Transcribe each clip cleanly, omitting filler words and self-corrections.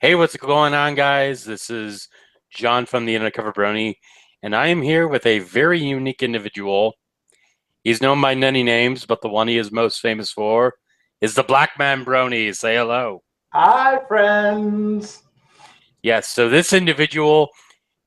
Hey, what's going on, guys? This is John from TheUndercoverBrony, and I am here with a very unique individual. He's known by many names, but the one he is most famous for is the BlackmanBrony. Say hello. Hi, friends. Yes, so this individual,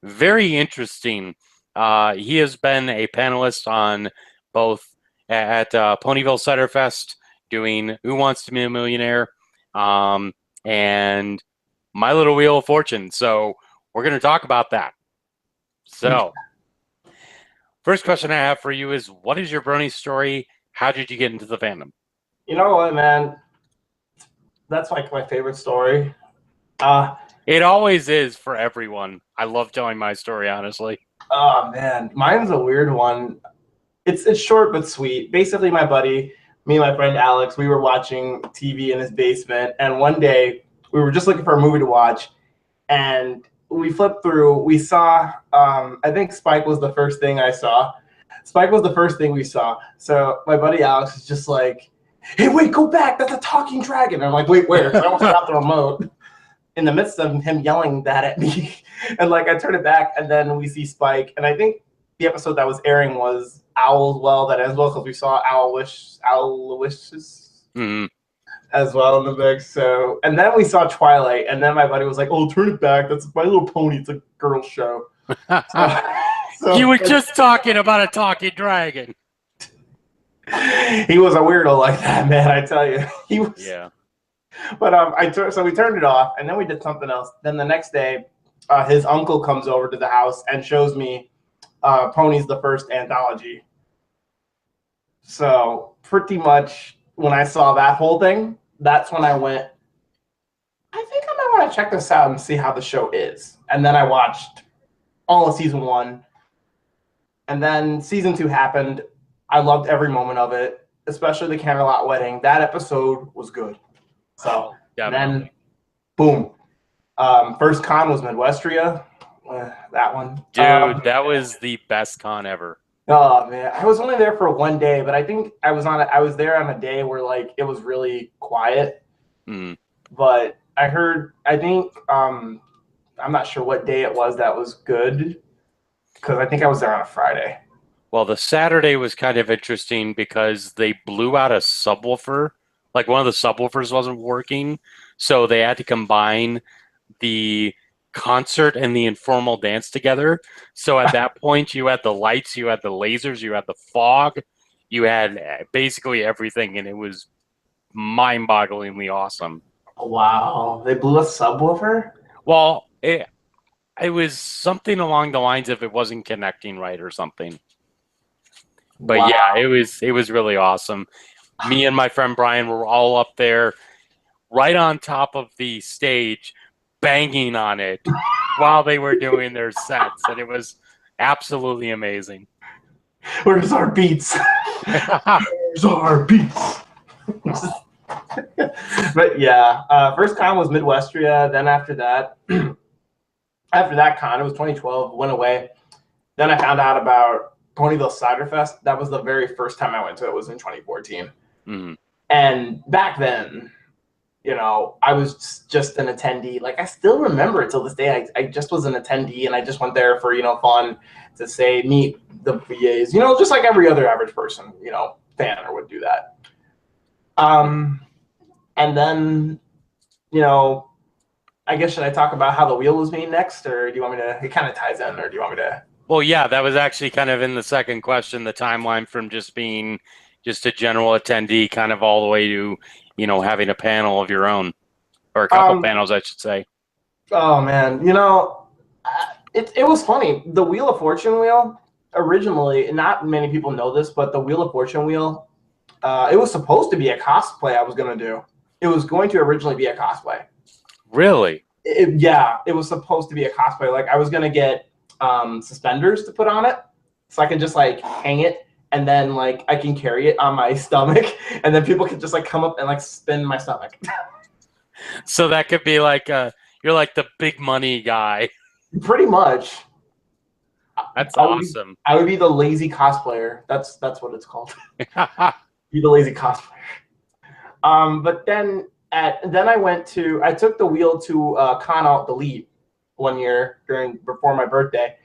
very interesting. He has been a panelist on both at Ponyville Cider Fest doing Who Wants to Be a Millionaire, and My Little Wheel of Fortune. So we're going to talk about that. So first question I have for you is, what is your Brony story? How did you get into the fandom? You know what, man? That's like my favorite story. It always is for everyone. I love telling my story, honestly. Oh man, mine's a weird one. It's short but sweet. Basically, my buddy, me and my friend Alex, we were watching TV in his basement, and one day we were just looking for a movie to watch, and we flipped through. We saw, I think Spike was the first thing I saw. Spike was the first thing we saw. So my buddy Alex is just like, "Hey, wait, go back! That's a talking dragon." And I'm like, "Wait, where?" So I almost dropped the remote in the midst of him yelling that at me. And like I turn it back, and then we see Spike. And I think the episode that was airing was Owl's Well, that as well, because we saw Owlwishes as well in the mix. So, and then we saw Twilight, and then my buddy was like, "Oh, turn it back. That's My Little Pony. It's a girl's show." You were just talking about a talking dragon. He was a weirdo like that, man. I tell you, he was. Yeah. But so we turned it off, and then we did something else. Then the next day, his uncle comes over to the house and shows me Pony's the First anthology. So pretty much when I saw that whole thing, that's when I went, I think I might want to check this out and see how the show is. And then I watched all of season 1. And then season 2 happened. I loved every moment of it, especially the Camelot wedding. That episode was good. So then, boom. First con was Midwestria. That one. Dude, that was the best con ever. Oh man, I was only there for one day, but I think I was there on a day where like it was really quiet. But I think I'm not sure what day it was that was good, because I think I was there on a Friday. Well, the Saturday was kind of interesting because they blew out a subwoofer. Like one of the subwoofers wasn't working, so they had to combine the concert and the informal dance together. So at that point, you had the lights, you had the lasers, you had the fog, you had basically everything, and it was mind-bogglingly awesome. Wow, they blew a subwoofer? Well, it was something along the lines of it wasn't connecting right or something. But wow. Yeah, it was really awesome. Me and my friend Brian were all up there right on top of the stage banging on it while they were doing their sets, and it was absolutely amazing. Where's our beats? Where's our beats? But yeah, first con was Midwestria. Then after that con, it was 2012, went away. Then I found out about Ponyville Cider Fest. That was the very first time I went to it, was in 2014. And back then, you know, I was just an attendee. Like, I still remember it till this day. I just was an attendee, and I just went there for, you know, fun, to meet the VAs, you know, just like every other average person, you know, fan or would do that. And then, you know, I guess, should I talk about how the wheel was made next, or do you want me to, it kind of ties in, or do you want me to? Well, yeah, that was actually kind of in the second question, the timeline from just being just a general attendee kind of all the way to, you know, having a panel of your own, or a couple panels, I should say. Oh man, you know, it was funny. The Wheel of Fortune wheel, originally, not many people know this, but the Wheel of Fortune wheel, it was supposed to be a cosplay I was going to do. It was going to originally be a cosplay. Really? Yeah, it was supposed to be a cosplay. Like, I was going to get suspenders to put on it, so I can just like hang it, and then like I can carry it on my stomach, and then people can just like come up and like spin my stomach. So that could be like you're like the big money guy. Pretty much. That's awesome. I would be the lazy cosplayer. That's what it's called. Be the lazy cosplayer. But then then I took the wheel to Con Alt Delete one year before my birthday,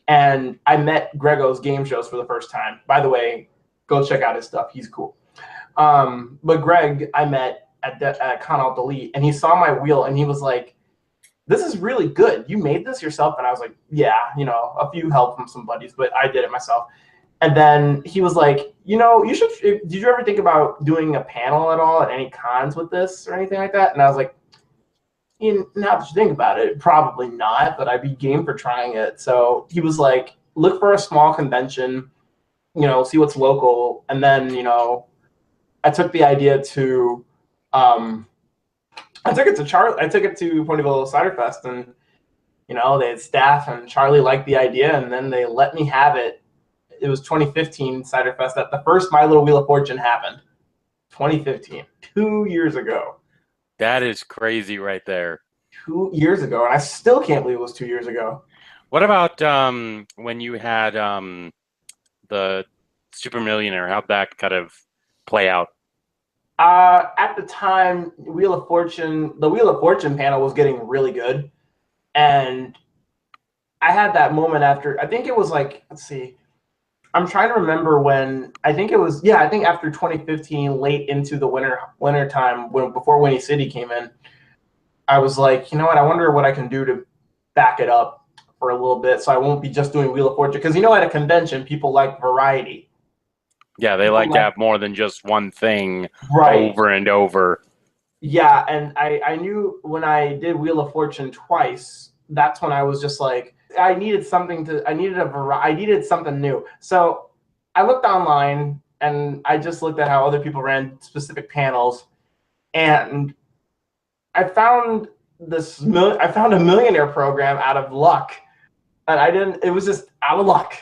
and I met Grego's game shows for the first time. By the way, go check out his stuff. He's cool. But Greg, I met at Con Alt Delete, and he saw my wheel, and he was like, "This is really good. You made this yourself?" And I was like, "Yeah, a few help from some buddies, but I did it myself." And then he was like, you should. Did you ever think about doing a panel at all, at any cons with this or anything like that? And I was like, now that you think about it, probably not, but I'd be game for trying it. So he was like, look for a small convention, see what's local. And then, I took the idea to, I took it to Ponyville Cider Fest, and, they had staff, and Charlie liked the idea, and then they let me have it. It was 2015 Cider Fest that the first My Little Wheel of Fortune happened. 2015, 2 years ago. That is crazy right there. 2 years ago, and I still can't believe it was 2 years ago. What about when you had the Super Millionaire? How'd that kind of play out? At the time, the Wheel of Fortune panel was getting really good, and I had that moment after. I think it was like, let's see, I'm trying to remember when. I think after 2015, late into the winter time, before Winnie City came in, I was like, you know what? I wonder what I can do to back it up for a little bit, so I won't be just doing Wheel of Fortune. Because at a convention, people like variety. Yeah, they like to have more than just one thing right. over and over. Yeah, and I knew when I did Wheel of Fortune twice, that's when I was just like, I needed something new. So I looked online, and I just looked at how other people ran specific panels, and I found a Millionaire program out of luck, and it was just out of luck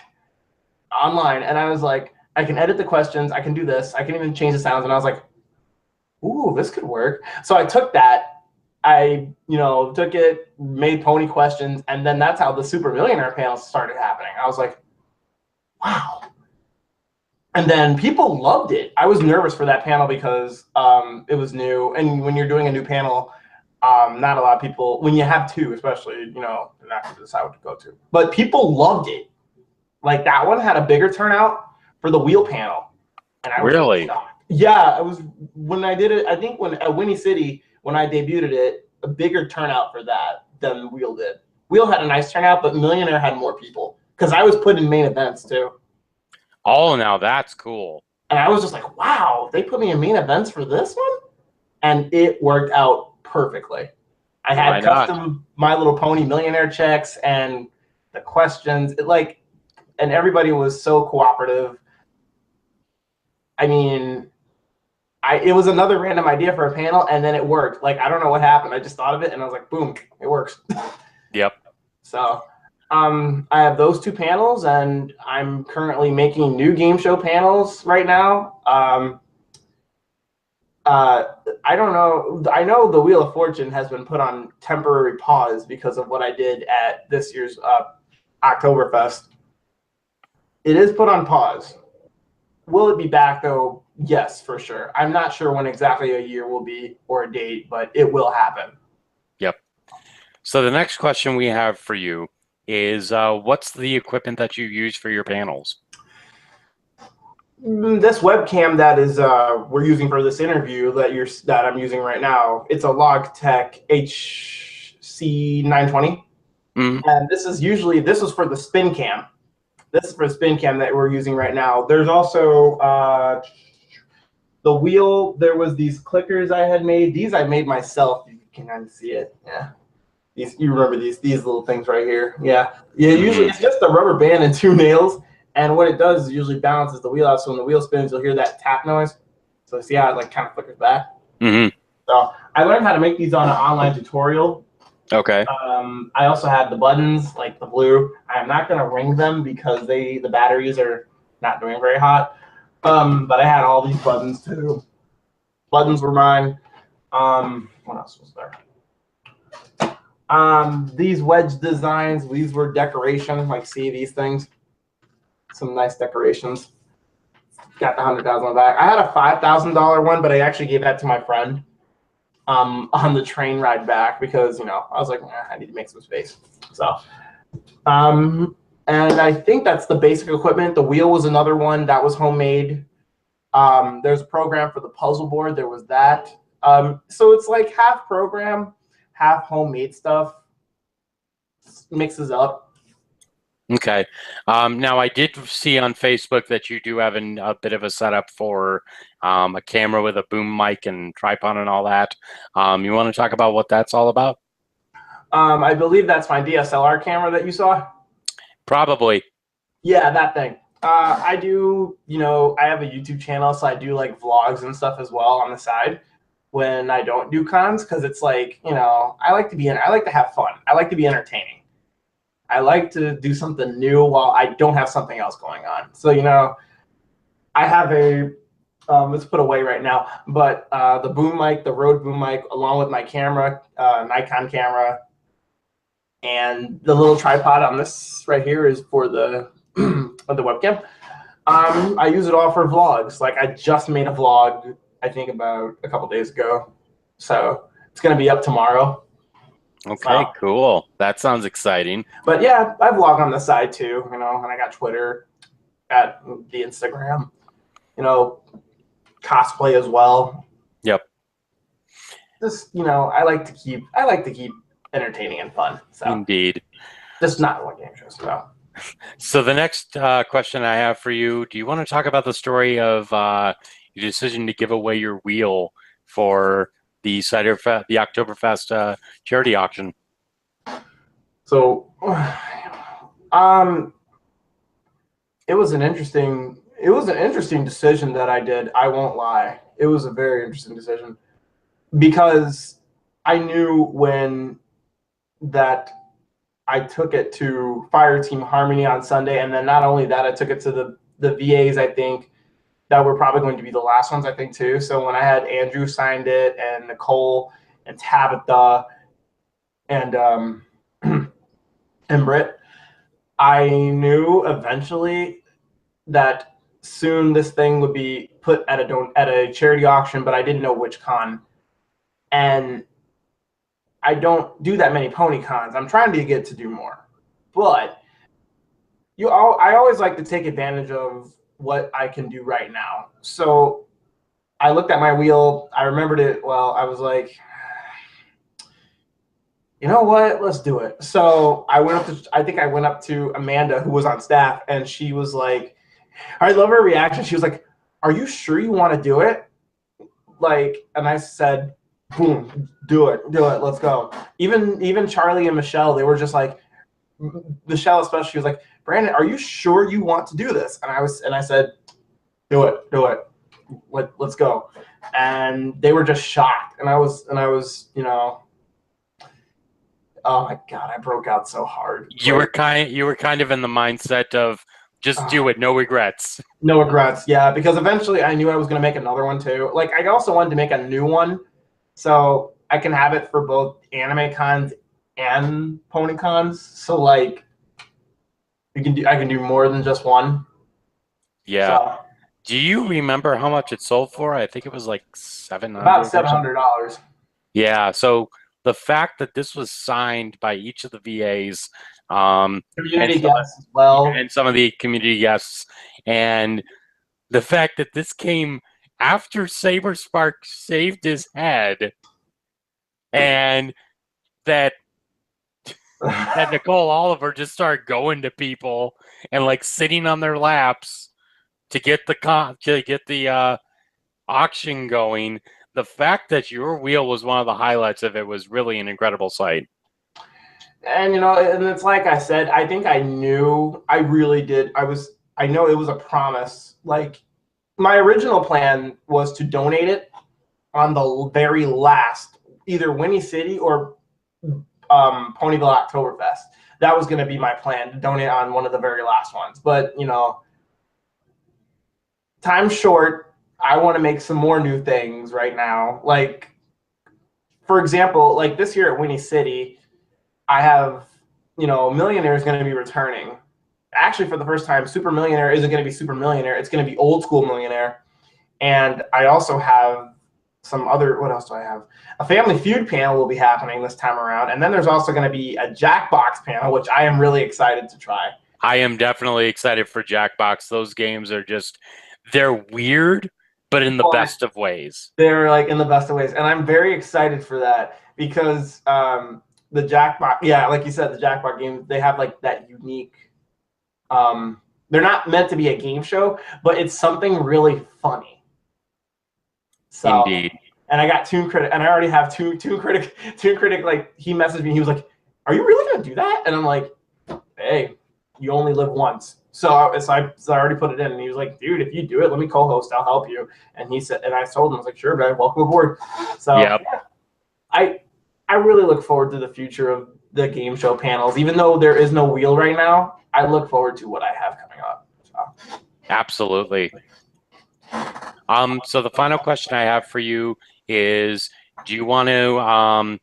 online, and I was like, I can edit the questions, I can do this, I can even change the sounds, and I was like, ooh, this could work. So I took that, I took it, made pony questions, and then that's how the Super Millionaire panels started happening. I was like, wow. And then people loved it. I was nervous for that panel because it was new, and when you're doing a new panel, not a lot of people, when you have two especially, you're not going to decide what to go to. But people loved it. Like, that one had a bigger turnout for the wheel panel. And I was really shocked. Yeah, it was when I did it. I think at Winnie City, when I debuted it, a bigger turnout for that than Wheel did. Wheel had a nice turnout, but Millionaire had more people because I was put in main events too. Oh, now that's cool. And I was just like, wow, they put me in main events for this one, and it worked out perfectly. I had custom My Little Pony Millionaire checks and the questions. And everybody was so cooperative. I mean, it was another random idea for a panel, and then it worked. Like, I don't know what happened. I just thought of it, and I was like, boom, it works. Yep. So I have those two panels, and I'm currently making new game show panels right now. I don't know. I know the Wheel of Fortune has been put on temporary pause because of what I did at this year's Oktoberfest. It is put on pause. Will it be back, though? Yes, for sure. I'm not sure when exactly a year will be or a date, but it will happen. Yep. So the next question we have for you is, what's the equipment that you use for your panels? This webcam that is we're using for this interview that I'm using right now, it's a Logitech HC920. Mm-hmm. And this is for the spin cam. This is for the spin cam that we're using right now. There's also the wheel. There was these clickers I had made. These I made myself. You can kind of see it. Yeah. You remember these little things right here. Yeah. Usually it's just a rubber band and two nails. And what it does is usually balances the wheel out. So when the wheel spins, you'll hear that tap noise. So see how it kind of flickers back? Mm-hmm. So I learned how to make these on an online tutorial. Okay. I also had the buttons, like the blue. I'm not going to ring them because the batteries are not doing very hot. But I had all these buttons too. Buttons were mine. What else was there? These wedge designs, these were decoration. Like, see these things? Some nice decorations. Got the $100,000 back. I had a $5,000 one, but I actually gave that to my friend. on the train ride back because, you know, I was like, I need to make some space. So, and I think that's the basic equipment. The wheel was another one that was homemade. There's a program for the puzzle board. There was that. So it's like half program, half homemade stuff, mixes up. Okay. Now I did see on Facebook that you do have a bit of a setup for a camera with a boom mic and tripod and all that. You want to talk about what that's all about? I believe that's my DSLR camera that you saw. Probably. Yeah, that thing. I do, you know, I have a YouTube channel, so I do like vlogs and stuff as well on the side when I don't do cons, because it's like, you know, I like to have fun. I like to be entertaining. I like to do something new while I don't have something else going on. So, you know, I have a, let's put away right now, but the boom mic, the Rode boom mic, along with my camera, Nikon camera, and the little tripod on this right here is for the the webcam. I use it all for vlogs. Like I just made a vlog, I think about a couple days ago. So it's gonna be up tomorrow. Okay, cool. That sounds exciting. But yeah, I vlog on the side too, you know, and I got Twitter, got the Instagram, you know, cosplay as well. Yep. Just, you know, I like to keep entertaining and fun. So Indeed. just not one game shows. So the next question I have for you, do you want to talk about the story of your decision to give away your wheel for the Oktoberfest charity auction? So, it was an interesting decision that I did. I won't lie. It was a very interesting decision because I knew when that I took it to Fire Team Harmony on Sunday, and then not only that, I took it to the VAs, I think, that were probably going to be the last ones, I think, too. So when I had Andrew signed it, and Nicole, and Tabitha, and and Britt, I knew eventually that soon this thing would be put at a charity auction, but I didn't know which con. And I don't do that many pony cons. I'm trying to get to do more, but I always like to take advantage of what I can do right now. So I looked at my wheel. I remembered it well. I was like, you know what? Let's do it. So I think I went up to Amanda, who was on staff, and she was like, I love her reaction. She was like, "Are you sure you want to do it?" Like, and I said, "Boom, do it, let's go." Even Charlie and Michelle, they were just like, Michelle especially, she was like, "Brandon, are you sure you want to do this?" And I said, "Do it, let's go." And they were just shocked, and I was, you know, oh my God, I broke out so hard. You were kind of in the mindset of just do it, no regrets. No regrets, yeah, because eventually I knew I was going to make another one too. Like I also wanted to make a new one, so I can have it for both anime cons and pony cons. So like, I can do more than just one. Yeah. So, do you remember how much it sold for? I think it was like $700. about $700. Yeah. So the fact that this was signed by each of the VAs, Community guests as well, and some of the community guests, and the fact that this came after Saber Spark saved his head, and that Nicole Oliver just started going to people and like sitting on their laps to get the auction going. The fact that your wheel was one of the highlights of it was really an incredible sight. And you know, and it's like I said, I think I knew, I really did. I know it was a promise. Like my original plan was to donate it on the very last, either Winnie City or Ponyville Oktoberfest. That was going to be my plan, to donate on one of the very last ones. But you know, time's short. I want to make some more new things right now. Like, for example, like this year at Winnie City, I have, you know, Millionaire is going to be returning. Actually, for the first time, Super Millionaire isn't going to be Super Millionaire. It's going to be old school Millionaire. And I also have some other, what else do I have? A Family Feud panel will be happening this time around. And then there's also going to be a Jackbox panel, which I am really excited to try. I am definitely excited for Jackbox. Those games are just, they're weird, but in the best of ways. They're like in the best of ways. And I'm very excited for that because the Jackbox, yeah, like you said, the Jackbox game, they have like that unique, they're not meant to be a game show, but it's something really funny. So, indeed. And I got Toon Critic, and I already have Toon Critic. Toon Critic, like, he messaged me. He was like, "Are you really gonna do that?" And I'm like, "Hey, you only live once." So I already put it in, and he was like, "Dude, if you do it, let me co-host. I'll help you." And he said, and I told him, I was like, "Sure, man, welcome aboard." So yep. Yeah, I really look forward to the future of the game show panels. Even though there is no wheel right now, I look forward to what I have coming up. So. Absolutely. So the final question I have for you is, do you want to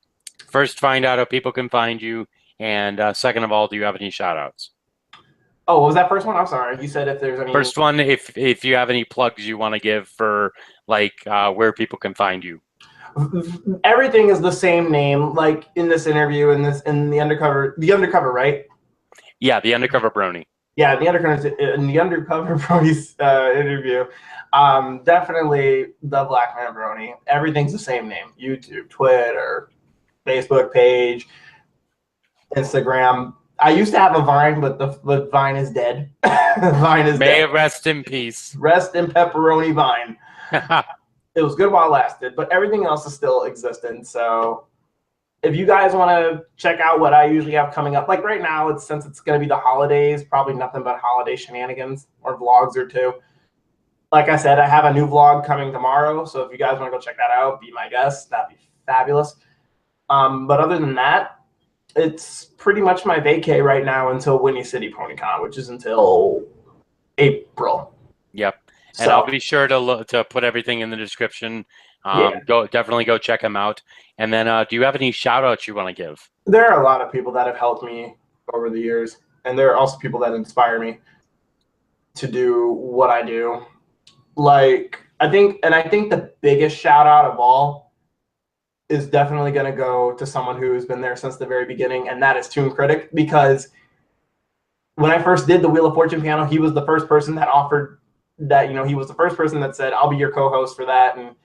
first find out how people can find you? And second of all, do you have any shout outs? Oh, what was that first one? I'm sorry. You said if there's any. First one, if you have any plugs you want to give for like where people can find you. Everything is the same name, like in this interview, in the undercover, right? Yeah, the Undercover Brony. Yeah, in the undercover Brony's interview. Definitely the BlackmanBrony. Everything's the same name. YouTube, Twitter, Facebook page, Instagram. I used to have a Vine, but the Vine is dead. Vine is May dead. it rest in peace. Rest in pepperoni Vine. It was good while it lasted, but everything else is still existent. So if you guys want to check out what I usually have coming up, like right now, since it's going to be the holidays, probably nothing but holiday shenanigans or vlogs or two. Like I said, I have a new vlog coming tomorrow. So if you guys want to go check that out, be my guest. That'd be fabulous. But other than that, it's pretty much my vacay right now until Windy City PonyCon, which is until April. Yep. And I'll be sure to put everything in the description. Definitely go check them out. And then do you have any shout outs you want to give? There are a lot of people that have helped me over the years. And there are also people that inspire me to do what I do. Like, I think the biggest shout out of all is definitely going to go to someone who's been there since the very beginning. And that is Toon Critic, because when I first did the Wheel of Fortune panel, he was the first person that offered that, he was the first person that said, I'll be your co-host for that. And,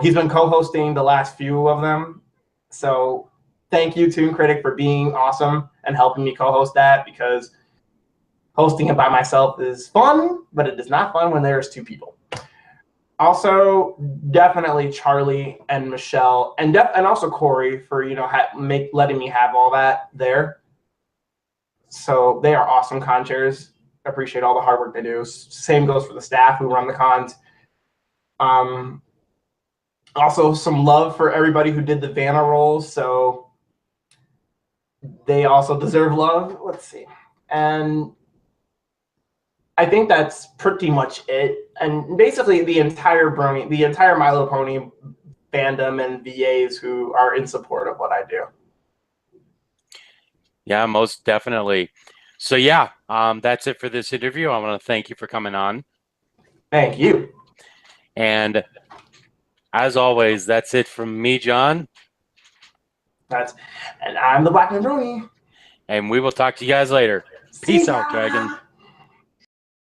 he's been co-hosting the last few of them. So thank you, Toon Critic, for being awesome and helping me co-host that, because hosting it by myself is fun, but it is not fun when there's two people. Also, definitely Charlie and Michelle, and also Corey for, letting me have all that there. So they are awesome con chairs. Appreciate all the hard work they do. Same goes for the staff who run the cons. Also, some love for everybody who did the Vanna rolls. So they also deserve love. Let's see. And I think that's pretty much it. And basically the entire My Little Pony fandom and VAs who are in support of what I do. Yeah, most definitely. So yeah, that's it for this interview. I want to thank you for coming on. Thank you. And as always, that's it from me, John. And I'm the BlackmanBrony. And we will talk to you guys later. Peace out, Dragon.